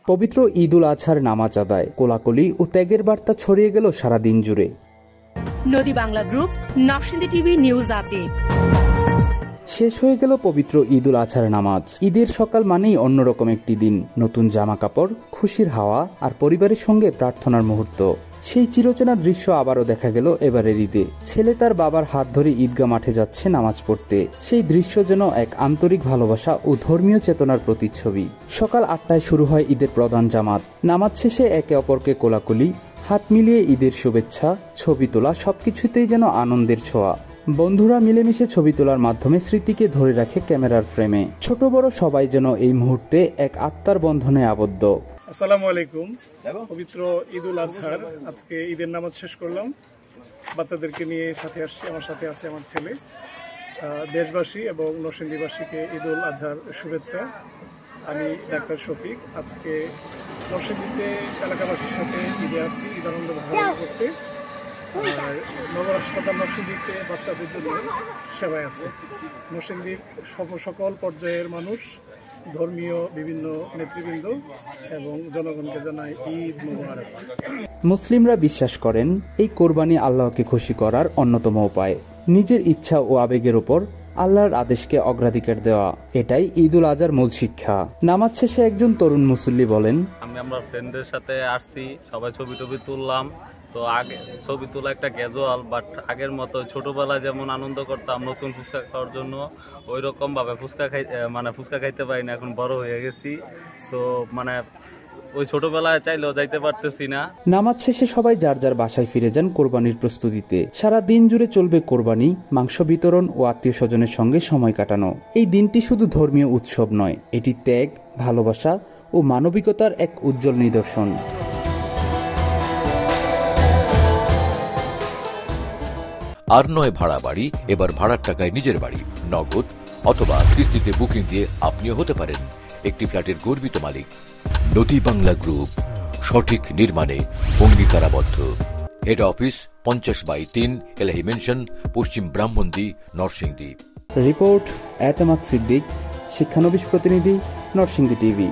পবিত্র ঈদ উল আজহার নামাজ আদায়, কোলাকুলি ও ত্যাগের বার্তা ছড়িয়ে গেল সারা দিন জুড়ে। নদী Bangla group, Narsingdi TV news update. শেষ হয়ে গেল পবিত্র ঈদ উল আজহার নামাজ। ঈদের সকাল মানেই অন্যরকম একটি দিন, নতুন জামা কাপড়, খুশির হাওয়া আর পরিবারের সঙ্গে প্রার্থনার মুহূর্ত। সেই চিরচেনা দৃশ্য আবারও দেখা গেল এবারের ঈদে। ছেলে তার বাবার হাত ধরে ঈদগাহ মাঠে যাচ্ছে নামাজ পড়তে। সেই দৃশ্য যেন এক আন্তরিক ভালোবাসা ও ধর্মীয় চেতনার প্রতিচ্ছবি। সকাল 8টায় শুরু হয় ঈদের প্রধান জামাত। নামাজ শেষে একে অপরকে কোলাকুলি, হাত মিলিয়ে ঈদের শুভেচ্ছা, ছবি তোলা, সবকিছুতেই যেন আনন্দের ছোঁয়া। বন্ধুরা মিলেমিশে ছবি তোলার মাধ্যমে স্মৃতিকে ধরে রাখে ক্যামেরার ফ্রেমে। ছোট বড় সবাই যেন এই মুহূর্তে এক আত্মার বন্ধনে আবদ্ধ। আসসালামু আলাইকুম। পবিত্র ঈদ উল আজহার আজকে ঈদের নামাজ শেষ করলাম, বাচ্চাদেরকে নিয়ে সাথে আসছি। আমার সাথে আছে আমার ছেলে। দেশবাসী এবং নরসিংদীবাসীকে ঈদ উল আজহার শুভেচ্ছা। আমি ডাক্তার শফিক। আজকে নরসিংদীতে এলাকাবাসীর সাথে ঈদে আছি, ঈদ আনন্দ ভাগাভাগি করতে। আর নগর হাসপাতাল নরসিংদীতে বাচ্চাদের জন্য সেবায় আছে। নরসিংদীর সকল পর্যায়ের মানুষ, ধর্মীয় বিভিন্ন নেতৃবৃন্দ এবং জনগণকে জানায় ঈদ মুবারক। মুসলিমরা বিশ্বাস করেন এই কোরবানি আল্লাহকে খুশি করার অন্যতম উপায়। নিজের ইচ্ছা ও আবেগের উপর আল্লাহর আদেশকে অগ্রাধিকার দেওয়া, এটাই ঈদ উল আজহার মূল শিক্ষা। নামাজ শেষে একজন তরুণ মুসল্লি বলেন, আমরা ফ্রেন্ডদের সাথে আসছি, সবাই ছবি টবি তুললাম। তো আগে ছবি তোলা একটা ক্যাজুয়াল, বাট আগের মতো ছোটবেলায় যেমন আনন্দ করতাম নতুন ফুচকা খাওয়ার জন্য, ওই রকম ভাবে ফুচকা খাইতে পারি না, এখন বড় হয়ে গেছি। সো ওই ছোটবেলায় চাইলেও যাইতে পারতেছি না। নামাজ শেষে সবাই যার যার বাসায় ফিরে যান কোরবানির প্রস্তুতিতে। সারা দিন জুড়ে চলবে কোরবানি, মাংস বিতরণ ও আত্মীয় স্বজনের সঙ্গে সময় কাটানো। এই দিনটি শুধু ধর্মীয় উৎসব নয়, এটি ত্যাগ, ভালোবাসা ও মানবিকতার এক উজ্জ্বল নিদর্শন। আর নয় ভাড়া বাড়ি, এবার ভাড়ার টাকায় নিজের বাড়ি। নগদ অথবা কিস্তিতে বুকিং দিয়ে আপনিও হতে পারেন একটি ফ্ল্যাটের গর্বিত মালিক। নদী বাংলা গ্রুপ, সঠিক নির্মাণে অঙ্গীকারাবদ্ধ। হেড অফিস 50/3 এলাহি মেনশন, পশ্চিম ব্রাহ্মণদী, নরসিংদী। রিপোর্ট এতেমাদ সিদ্দিক, শিক্ষানবিশ প্রতিনিধি, নরসিংদী টিভি।